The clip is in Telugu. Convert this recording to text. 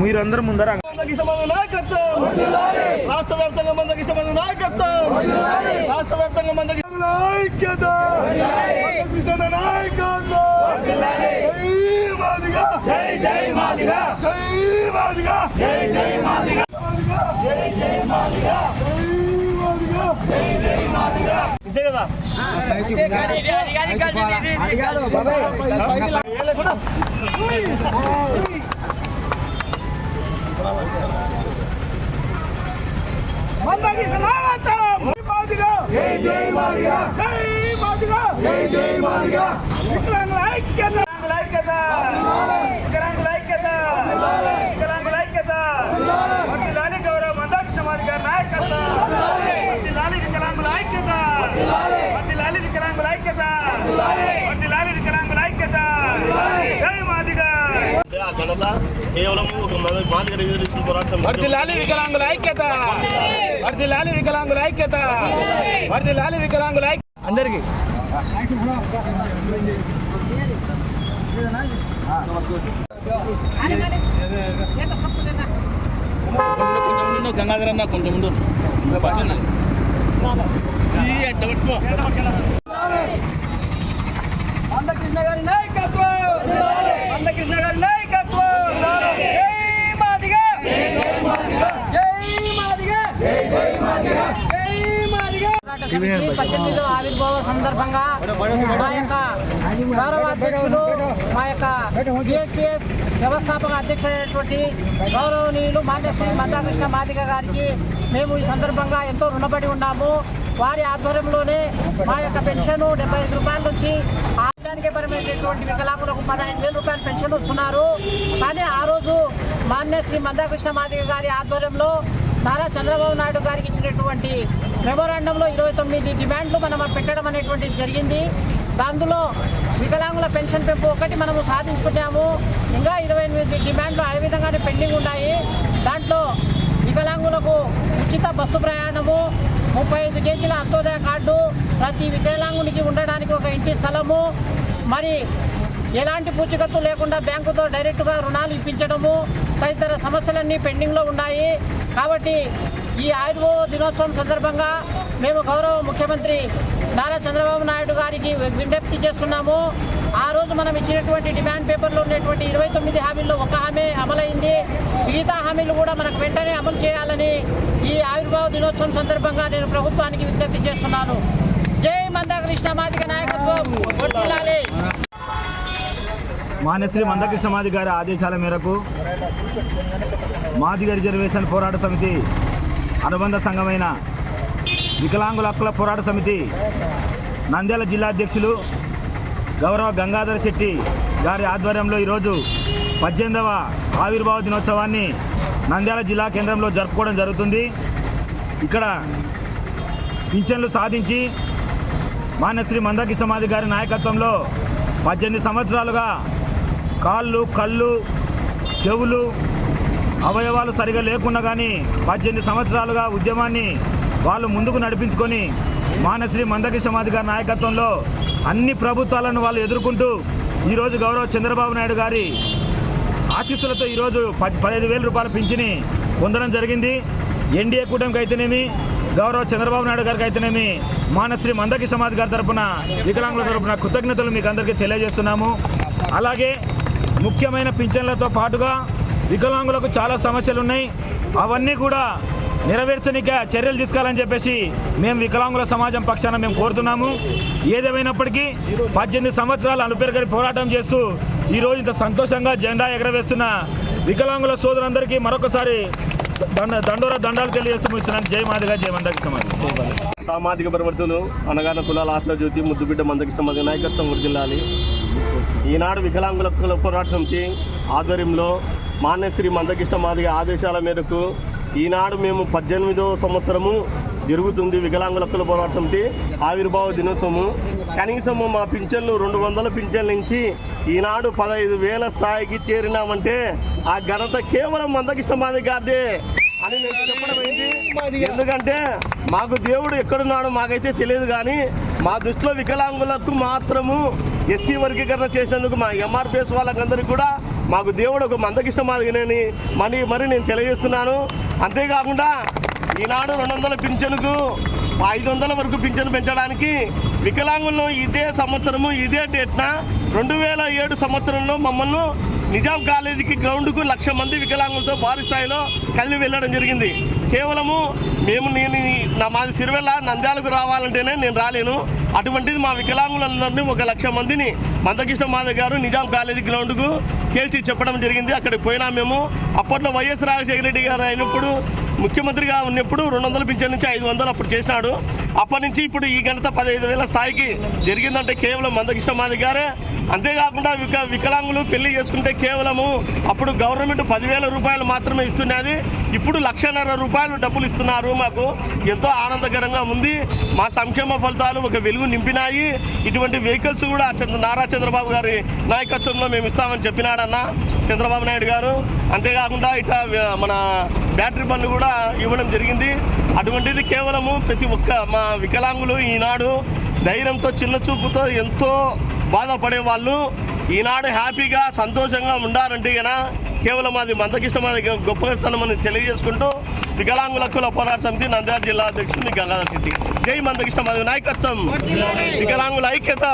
మీరందరూ ముందర రాష్ట్ర వ్యాప్తంగా మందకృష్ణ నాయకత్వం, రాష్ట్ర వ్యాప్తంగా మందకృష్ణ ఐక్యత, మందకృష్ణ నాయకత్వం. జై జై మాదిగా, జై మాదిగా, జై జై మాదిగా, జై జై మాదిగా, జై జై మాదిగా. ఇంతే కదా జై జై మాదిగా, జై మాదిగా, జై జై మాదిగా. వికలాంగుల ఐక్యత, వికలాంగుల ఐక్యత, వికలాంగుల ఐక్యత. వర్ధిల్లాలి గౌరవ మందకృష్ణ మాదిగ నాయకత్వం, వర్ధిల్లాలి వికలాంగుల ఐక్యత, వర్ధిల్లాలి వికలాంగుల ఐక్యత, వర్ధిల్లాలి వికలాంగుల ఐక్యత. జై మాదిగా. ఆ ఘనత కేవలం ఒక మాదిగ రిజర్వేషన్ పోరాటం. వర్ధిల్లాలి వికలాంగుల ఐక్యత, వర్ధిల్లాలి వికలాంగుల ఐక్యత, వర్ధిల్లాలి వికలాంగుల ఐక్యత. అందరికీ గంగాధర్ అన్న కొంచెం ముందు మందకృష్ణ గారి నాయకత్వం, మందకృష్ణ గారి నాయకత్వం. జై మాదిగా, జై మాదిగా, జై మాదిగా, జై జై మాదిగా, జై మాదిగా. 18వ ఆవిర్భావ సందర్భంగా మా యొక్క గౌరవ అధ్యక్షులు, మా యొక్క బిహెచ్పిఎస్ వ్యవస్థాపక అధ్యక్షుడైనటువంటి గౌరవనీయులు మాన్యశ్రీ మందకృష్ణ మాదిగ గారికి మేము ఈ సందర్భంగా ఎంతో రుణపడి ఉన్నాము. వారి ఆధ్వర్యంలోనే మా యొక్క పెన్షన్ 75 రూపాయల నుంచి ఆచారానికి పరిమితమైనటువంటి వికలాంగులకు 15,000 రూపాయల పెన్షన్ వస్తున్నారు. కానీ ఆ రోజు మాన్యశ్రీ మందకృష్ణ మాదిగ గారి ఆధ్వర్యంలో నారా చంద్రబాబు నాయుడు గారికి ఇచ్చినటువంటి మెమోరాండంలో 29 డిమాండ్లు మనం పెట్టడం అనేటువంటిది జరిగింది. అందులో వికలాంగుల పెన్షన్ పెంపు ఒకటి మనము సాధించుకున్నాము. ఇంకా 28 డిమాండ్లు ఆ విధంగానే పెండింగ్ ఉన్నాయి. దాంట్లో వికలాంగులకు ఉచిత బస్సు ప్రయాణము, 35 కేజీల అంత్యోదయ కార్డు, ప్రతి వికలాంగునికి ఉండడానికి ఒక ఇంటి స్థలము, మరి ఎలాంటి పూచికత్తు లేకుండా బ్యాంకుతో డైరెక్టుగా రుణాలు ఇప్పించడము తదితర సమస్యలన్నీ పెండింగ్లో ఉన్నాయి. కాబట్టి ఈ ఆయుర్వేద దినోత్సవం సందర్భంగా మేము గౌరవ ముఖ్యమంత్రి నారా చంద్రబాబు నాయుడు గారికి విజ్ఞప్తి చేస్తున్నాము. ఆ రోజు మనం ఇచ్చినటువంటి డిమాండ్ పేపర్లో ఉన్నటువంటి 29 హామీల్లో ఒక హామీ అమలైంది. మిగతా హామీలు కూడా మనకు వెంటనే అమలు చేయాలని ఈ ఆవిర్భావ దినోత్సవం సందర్భంగా నేను ప్రభుత్వానికి విజ్ఞప్తి చేస్తున్నాను. జై మందకృష్ణ మాదిగ నాయకత్వం వర్ధిల్లాలి. మాన్యశ్రీ మందకృష్ణ మాదిగ గారి ఆదేశాల మేరకు మాదిగ రిజర్వేషన్ పోరాట సమితి అనుబంధ సంఘమైన వికలాంగుల హక్కుల పోరాట సమితి నంద్యాల జిల్లా అధ్యక్షులు గౌరవ గంగాధర్ శెట్టి గారి ఆధ్వర్యంలో ఈరోజు 18వ ఆవిర్భావ దినోత్సవాన్ని నంద్యాల జిల్లా కేంద్రంలో జరుపుకోవడం జరుగుతుంది. ఇక్కడ పింఛన్లు సాధించి మాన్యశ్రీ మందకృష్ణ మాదిగ గారి నాయకత్వంలో 18 సంవత్సరాలుగా కాళ్ళు, కళ్ళు, చెవులు, అవయవాలు సరిగా లేకుండా కానీ 18 సంవత్సరాలుగా ఉద్యమాన్ని వాళ్ళు ముందుకు నడిపించుకొని మాన్యశ్రీ మందకృష్ణ మాదిగ గారి నాయకత్వంలో అన్ని ప్రభుత్వాలను వాళ్ళు ఎదుర్కొంటూ ఈరోజు గౌరవ చంద్రబాబు నాయుడు గారి ఆశీస్సులతో ఈరోజు 15,000 రూపాయల పింఛని పొందడం జరిగింది. ఎన్డీఏ కూటమికి అయితేనేమి, గౌరవ చంద్రబాబు నాయుడు గారికి అయితేనేమి మాన్యశ్రీ మందకృష్ణ మాదిగ గారి తరపున వికలాంగుల తరపున కృతజ్ఞతలు మీకు అందరికీ తెలియజేస్తున్నాము. అలాగే ముఖ్యమైన పింఛన్లతో పాటుగా వికలాంగులకు చాలా సమస్యలు ఉన్నాయి. అవన్నీ కూడా నెరవేర్చనికే చర్యలు తీసుకోవాలని చెప్పేసి మేము వికలాంగుల సమాజం పక్షాన మేము కోరుతున్నాము. ఏదేమైనప్పటికీ 18 సంవత్సరాలు అలుపెరగని పోరాటం చేస్తూ ఈరోజు ఇంత సంతోషంగా జెండా ఎగరవేస్తున్న వికలాంగుల సోదరులందరికీ మరొకసారి దండాలు తెలియజేస్తూ ముగిస్తున్నాను. జై మాదిగ, జై మందకృష్ణ మాదిగ. సామాజిక పరివర్తనలు అనగాన కులాల ఆత్మ జ్యోతి ముద్దుబిడ్డ మందకృష్ణ మాదిగ నాయకత్వం వర్ధిల్లాలి. ఈనాడు వికలాంగుల పోరాట సమితి ఆధ్వర్యంలో మాన్యశ్రీ మందకృష్ణ మాదిగ ఆదేశాల మేరకు ఈనాడు మేము 18వ సంవత్సరము జరుగుతుంది వికలాంగుల హక్కుల పోరాట సమితి ఆవిర్భావ దినోత్సవము. కనీసము మా పింఛన్లు 200 పింఛన్ల నుంచి ఈనాడు 15,000 స్థాయికి చేరినామంటే ఆ ఘనత కేవలం మందకృష్ణ మాదిగ గారిదే అని నేను చెప్పడం అయింది. ఎందుకంటే మాకు దేవుడు ఎక్కడున్నాడో మాకైతే తెలియదు, కానీ మా దృష్టిలో వికలాంగులకు మాత్రము ఎస్సీ వర్గీకరణ చేసినందుకు మా ఎంఆర్పిఎస్ వాళ్ళకందరికీ కూడా మాకు దేవుడు ఒక మందకిష్ట మాదిరిగానే మరి నేను తెలియజేస్తున్నాను. అంతేకాకుండా ఈనాడు 200 పింఛనుకు 500 వరకు పింఛను పెంచడానికి వికలాంగులను ఇదే సంవత్సరము ఇదే డేట్న 2007 సంవత్సరంలో మమ్మల్ని నిజాం కాలేజీకి గ్రౌండ్కు 1,00,000 మంది వికలాంగులతో భారీ స్థాయిలో కదిలి వెళ్ళడం జరిగింది. కేవలము మాది సిరివెల్ల నంద్యాలకు రావాలంటేనే నేను రాలేను. అటువంటిది మా వికలాంగులందరినీ 1,00,000 మందిని మందకృష్ణ మాధవ్ గారు నిజాం కాలేజీ గ్రౌండ్కు కేల్చి చెప్పడం జరిగింది. అక్కడికి పోయినా మేము. అప్పట్లో వైఎస్ రాజశేఖర రెడ్డి గారు అయినప్పుడు ముఖ్యమంత్రిగా ఉన్నప్పుడు 200 పింఛన్ నుంచి 500 అప్పుడు చేసినాడు. అప్పటి నుంచి ఇప్పుడు ఈ ఘనత 15,000 స్థాయికి జరిగిందంటే కేవలం మందకృష్ణ మాధవ్ గారే. అంతేకాకుండా వికలాంగులు పెళ్లి చేసుకుంటే కేవలము అప్పుడు గవర్నమెంట్ 10,000 రూపాయలు మాత్రమే ఇస్తున్నది. ఇప్పుడు 1,50,000 రూపాయలు డబ్బులు ఇస్తున్నారు. మాకు ఎంతో ఆనందకరంగా ఉంది. మా సంక్షేమ ఫలితాలు ఒక వెలుగు నింపినాయి. ఇటువంటి వెహికల్స్ కూడా నారా చంద్రబాబు గారి నాయకత్వంలో మేము ఇస్తామని చెప్పినాడన్న చంద్రబాబు నాయుడు గారు. అంతేకాకుండా ఇట్లా మన బ్యాటరీ బండ్లు కూడా ఇవ్వడం జరిగింది. అటువంటిది కేవలము ప్రతి ఒక్క మా వికలాంగులు ఈనాడు ధైర్యంతో చిన్న చూపుతో ఎంతో బాధపడే వాళ్ళు ఈనాడు హ్యాపీగా సంతోషంగా ఉండాలంటే కనుక కేవలం అది మందకృష్ణ గొప్పతనమని తెలియజేసుకుంటూ వికలాంగుల హక్కుల పోరాట సమితి నంద్యాల జిల్లా అధ్యక్షుడు గంగాధర్ రెడ్డి. జై మందకృష్ణ మాధవ్ నాయకత్వం, వికలాంగుల ఐక్యత.